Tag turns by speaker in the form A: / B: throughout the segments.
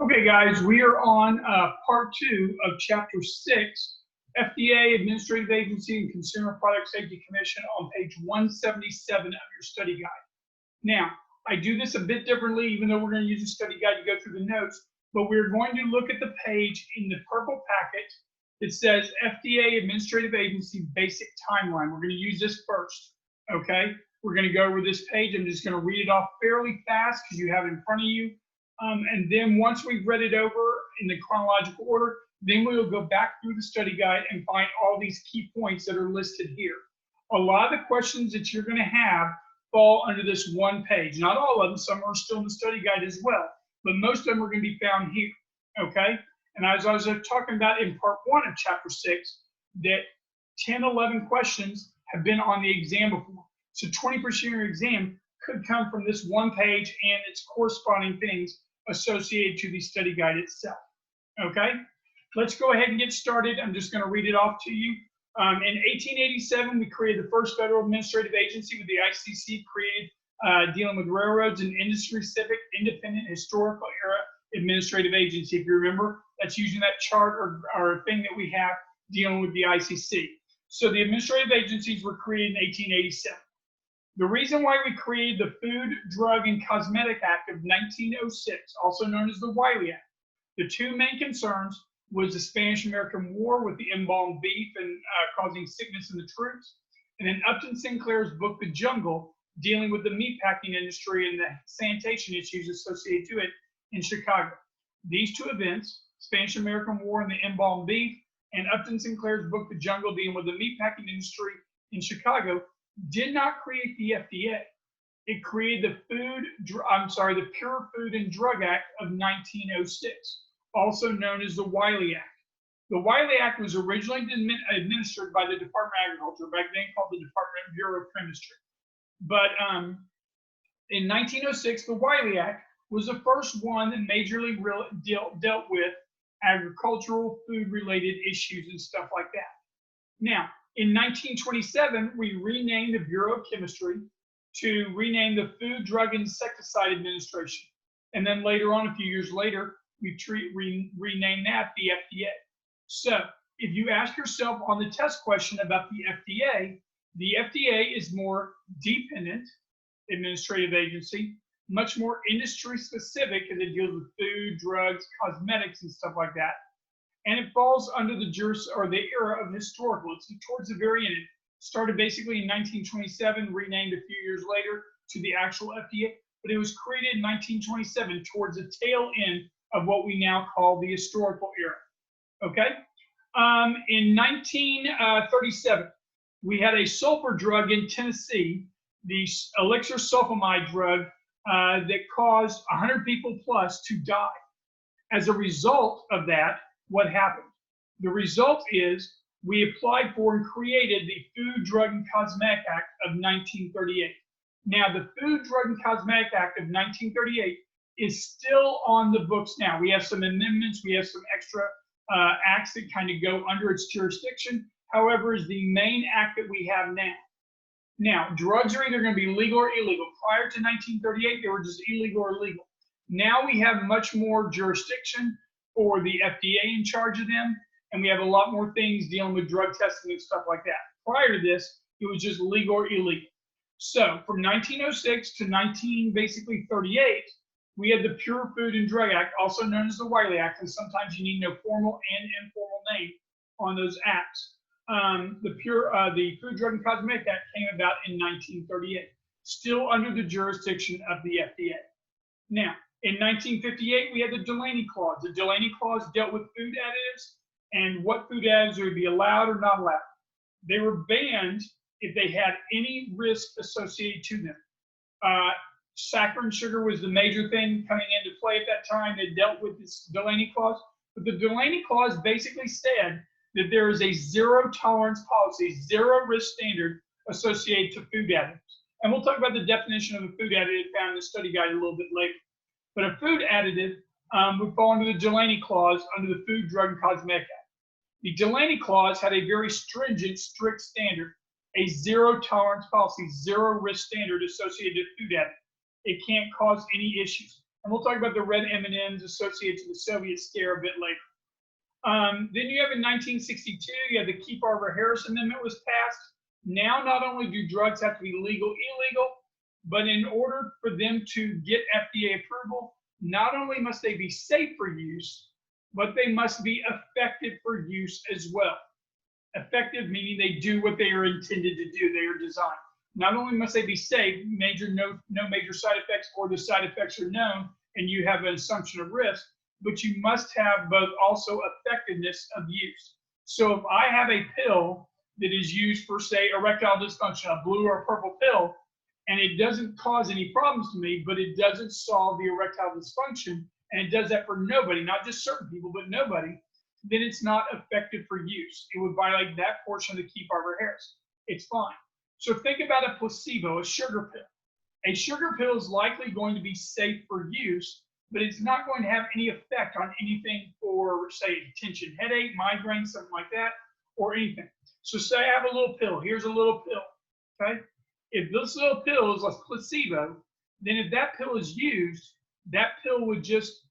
A: Okay, guys, we are on part 2 of chapter 6, FDA, Administrative Agency, and Consumer Product Safety Commission on page 177 of your study guide. Now, I do this a bit differently, even though we're going to use a study guide to go through the notes, but we're going to look at the page in the purple packet that says FDA, Administrative Agency, Basic Timeline. We're going to use this first, okay? We're going to go over this page. I'm just going to read it off fairly fast because you have it in front of you. And then once we've read it over in the chronological order, then we will go back through the study guide and find all these key points that are listed here. A lot of the questions that you're going to have fall under this one page. Not all of them, some are still in the study guide as well, but most of them are going to be found here, okay? And as I was talking about in part 1 of chapter 6, that 10, 11 questions have been on the exam before. So 20% of your exam could come from this one page and its corresponding things associated to the study guide itself. Okay, let's go ahead and get started. I'm just going to read it off to you. In 1887, we created the first federal administrative agency with the ICC, created dealing with railroads and industry-specific, independent, historical era administrative agency. If you remember, that's using that chart or thing that we have dealing with the ICC. So the administrative agencies were created in 1887. The reason why we created the Food, Drug, and Cosmetic Act of 1906, also known as the Wiley Act, the two main concerns was the Spanish-American War with the embalmed beef and causing sickness in the troops, and then Upton Sinclair's book, The Jungle, dealing with the meatpacking industry and the sanitation issues associated to it in Chicago. These two events, Spanish-American War and the embalmed beef, and Upton Sinclair's book, The Jungle, dealing with the meatpacking industry in Chicago, did not create the FDA. It created the Pure Food and Drug Act of 1906, also known as the Wiley Act. The Wiley Act was originally administered by the Department of Agriculture, back then called the Department of Bureau of Chemistry. But in 1906, the Wiley Act was the first one that majorly dealt with agricultural, food-related issues and stuff like that. Now, in 1927, we renamed the Bureau of Chemistry to rename the Food, Drug, and Insecticide Administration. And then later on, a few years later, we renamed that the FDA. So if you ask yourself on the test question about the FDA is more dependent administrative agency, much more industry specific because it deals with food, drugs, cosmetics, and stuff like that. And it falls under the era of historical. It's towards the very end. It started basically in 1927, renamed a few years later to the actual FDA, but it was created in 1927 towards the tail end of what we now call the historical era. Okay? In 1937, we had a sulfur drug in Tennessee, the elixir sulfonamide drug, that caused 100 people plus to die. As a result of that, what happened? The result is we applied for and created the Food, Drug, and Cosmetic Act of 1938. Now, the Food, Drug, and Cosmetic Act of 1938 is still on the books now. We have some amendments, we have some extra acts that kind of go under its jurisdiction. However, is the main act that we have now. Now, drugs are either going to be legal or illegal. Prior to 1938, they were just illegal or legal. Now we have much more jurisdiction for the FDA in charge of them, and we have a lot more things dealing with drug testing and stuff like that. Prior to this, it was just legal or illegal. So from 1906 to 1938, we had the Pure Food and Drug Act, also known as the Wiley Act, and sometimes you need no formal and informal name on those acts. The Food, Drug, and Cosmetic Act came about in 1938, still under the jurisdiction of the FDA. Now, in 1958, we had the Delaney Clause. The Delaney Clause dealt with food additives and what food additives would be allowed or not allowed. They were banned if they had any risk associated to them. Saccharin sugar was the major thing coming into play at that time that dealt with this Delaney Clause. But the Delaney Clause basically said that there is a zero tolerance policy, zero risk standard associated to food additives. And we'll talk about the definition of a food additive found in the study guide a little bit later. But a food additive would fall under the Delaney Clause under the Food, Drug, and Cosmetic Act. The Delaney Clause had a very stringent, strict standard, a zero tolerance policy, zero risk standard associated with food additives. It can't cause any issues. And we'll talk about the red M&Ms associated to the Soviet scare a bit later. Then you have in 1962, you have the Kefauver-Harris Amendment was passed. Now, not only do drugs have to be legal, illegal, but in order for them to get FDA approval, not only must they be safe for use, but they must be effective for use as well. Effective meaning they do what they are intended to do, they are designed. Not only must they be safe, no major side effects, or the side effects are known and you have an assumption of risk, but you must have both also effectiveness of use. So if I have a pill that is used for, say, erectile dysfunction, a blue or a purple pill, and it doesn't cause any problems to me, but it doesn't solve the erectile dysfunction, and it does that for nobody, not just certain people, but nobody, then it's not effective for use. It would violate that portion of the Kefauver-Harris. It's fine. So think about a placebo, a sugar pill. A sugar pill is likely going to be safe for use, but it's not going to have any effect on anything for, say, tension headache, migraine, something like that, or anything. So say I have a little pill. Here's a little pill, okay? If this little pill is a placebo, then if that pill is used, that pill would just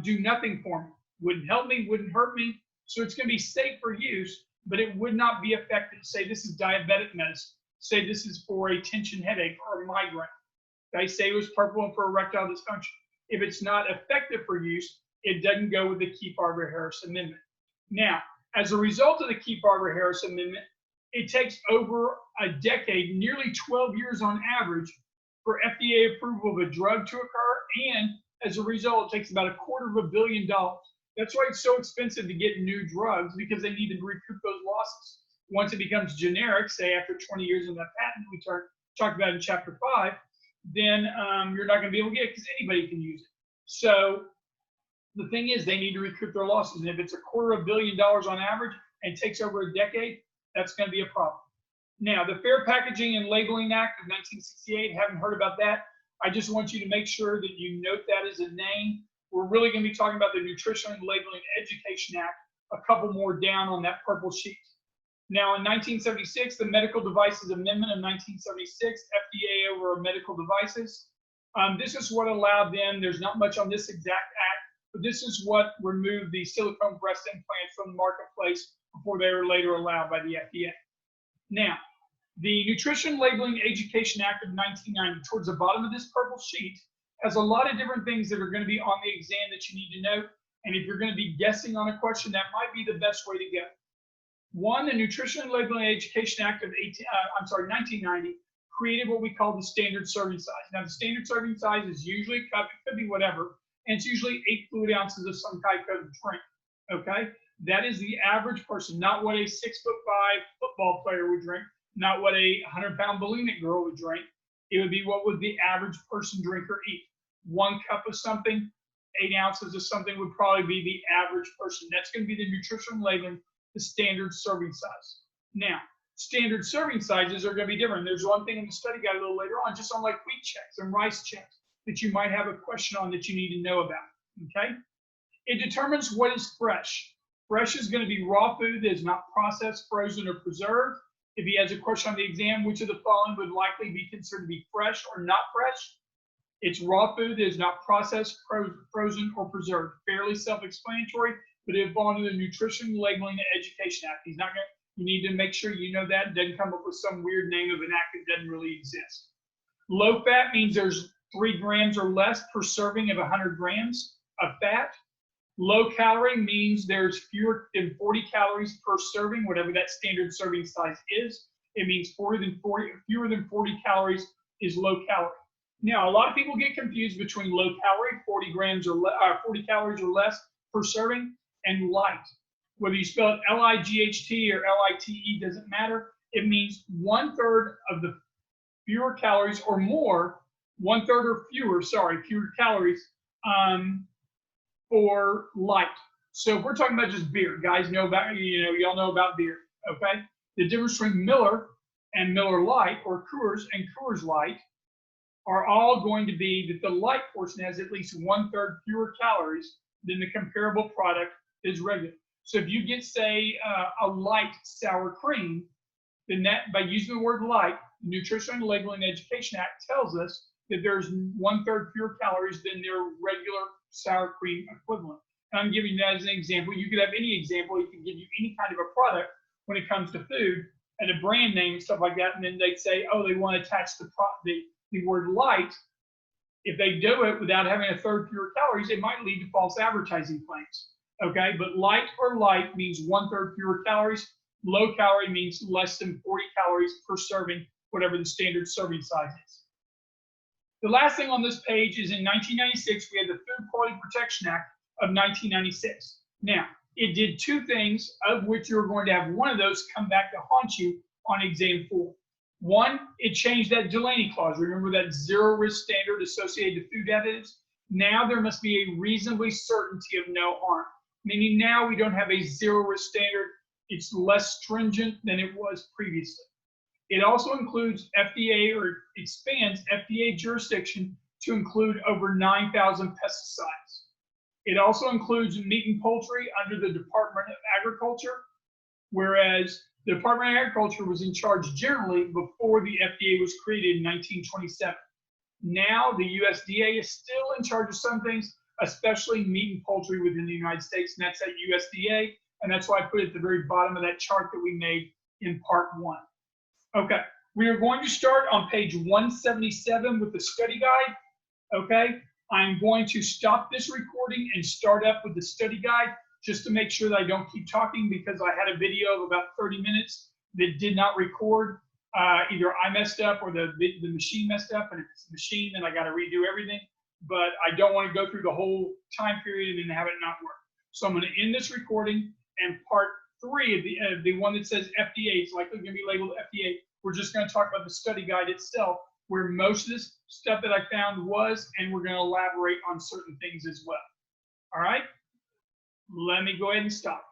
A: do nothing for me. Wouldn't help me, wouldn't hurt me. So it's going to be safe for use, but it would not be effective. Say this is diabetic medicine. Say this is for a tension headache or a migraine. Okay? Say it was purple for erectile dysfunction. If it's not effective for use, it doesn't go with the Kefauver-Harris Amendment. Now, as a result of the Kefauver-Harris Amendment, it takes over a decade, nearly 12 years on average, for FDA approval of a drug to occur, and as a result, it takes about $250 million. That's why it's so expensive to get new drugs, because they need to recoup those losses. Once it becomes generic, say after 20 years of that patent we talked about in chapter 5, then you're not going to be able to get it because anybody can use it. So the thing is, they need to recoup their losses. And if it's $250 million on average and takes over a decade, that's going to be a problem. Now, the Fair Packaging and Labeling Act of 1968, haven't heard about that. I just want you to make sure that you note that as a name. We're really going to be talking about the Nutrition and Labeling Education Act, a couple more down on that purple sheet. Now, in 1976, the Medical Devices Amendment of 1976, FDA over medical devices. This is what allowed them, there's not much on this exact act, but this is what removed the silicone breast implants from the marketplace before they were later allowed by the FDA. Now, the Nutrition Labeling Education Act of 1990, towards the bottom of this purple sheet, has a lot of different things that are going to be on the exam that you need to know. And if you're going to be guessing on a question, that might be the best way to go. One, the Nutrition and Labeling Education Act of 1990 created what we call the standard serving size. Now, the standard serving size is usually a cup, it could be whatever, and it's usually 8 fluid ounces of some type of drink, okay? That is the average person, not what a 6'5" football player would drink, not what a 100-pound bulimic girl would drink. It would be what would the average person drink or eat. 1 cup of something, 8 ounces of something would probably be the average person. That's going to be the nutrition labeling, the standard serving size. Now, standard serving sizes are going to be different. There's one thing in the study guide a little later on, just on like wheat checks and rice checks, that you might have a question on that you need to know about, okay? It determines what is fresh. Fresh is going to be raw food that is not processed, frozen, or preserved. If he has a question on the exam, which of the following would likely be considered to be fresh or not fresh? It's raw food that is not processed, frozen, or preserved. Fairly self-explanatory, but it falls under the Nutrition Labeling and Education Act. He's not going to, you need to make sure you know that. It doesn't come up with some weird name of an act that doesn't really exist. Low fat means there's 3 grams or less per serving of 100 grams of fat. Low calorie means there's fewer than 40 calories per serving, whatever that standard serving size is. It means fewer than 40 calories is low calorie. Now, a lot of people get confused between low calorie, 40 calories or less per serving, and light. Whether you spell it L-I-G-H-T or L-I-T-E, doesn't matter. It means 1/3 of the fewer calories or more, 1/3 or fewer calories for light. So if we're talking about just beer, guys know about, y'all know about beer, okay? The difference between Miller and Miller Lite, or Coors and Coors Light, are all going to be that the light portion has at least 1/3 fewer calories than the comparable product is regular. So if you get, say, a light sour cream, then that, by using the word light, the Nutrition and Labeling Education Act tells us that there's 1/3 fewer calories than their regular sour cream equivalent. And I'm giving that as an example. You could have any example. You can give you any kind of a product when it comes to food and a brand name and stuff like that. And then they'd say, oh, they want to attach the word light. If they do it without having 1/3 fewer calories, it might lead to false advertising claims. Okay, but light or light means 1/3 fewer calories. Low calorie means less than 40 calories per serving, whatever the standard serving size is. The last thing on this page is in 1996, we had the Food Quality Protection Act of 1996. Now, it did two things, of which you're going to have one of those come back to haunt you on exam 4. One, it changed that Delaney clause. Remember that zero risk standard associated to food additives? Now there must be a reasonably certainty of no harm, meaning now we don't have a zero risk standard. It's less stringent than it was previously. It also includes FDA, or expands FDA jurisdiction to include over 9,000 pesticides. It also includes meat and poultry under the Department of Agriculture, whereas the Department of Agriculture was in charge generally before the FDA was created in 1927. Now the USDA is still in charge of some things, especially meat and poultry within the United States, and that's at USDA, and that's why I put it at the very bottom of that chart that we made in part 1. Okay, we are going to start on page 177 with the study guide. Okay, I'm going to stop this recording and start up with the study guide just to make sure that I don't keep talking, because I had a video of about 30 minutes that did not record. Either I messed up or the machine messed up, and if it's the machine, then I got to redo everything. But I don't want to go through the whole time period and have it not work. So I'm going to end this recording, and part 3 of the one that says FDA is likely going to be labeled FDA. We're just going to talk about the study guide itself, where most of this stuff that I found was, and we're going to elaborate on certain things as well. All right, let me go ahead and stop.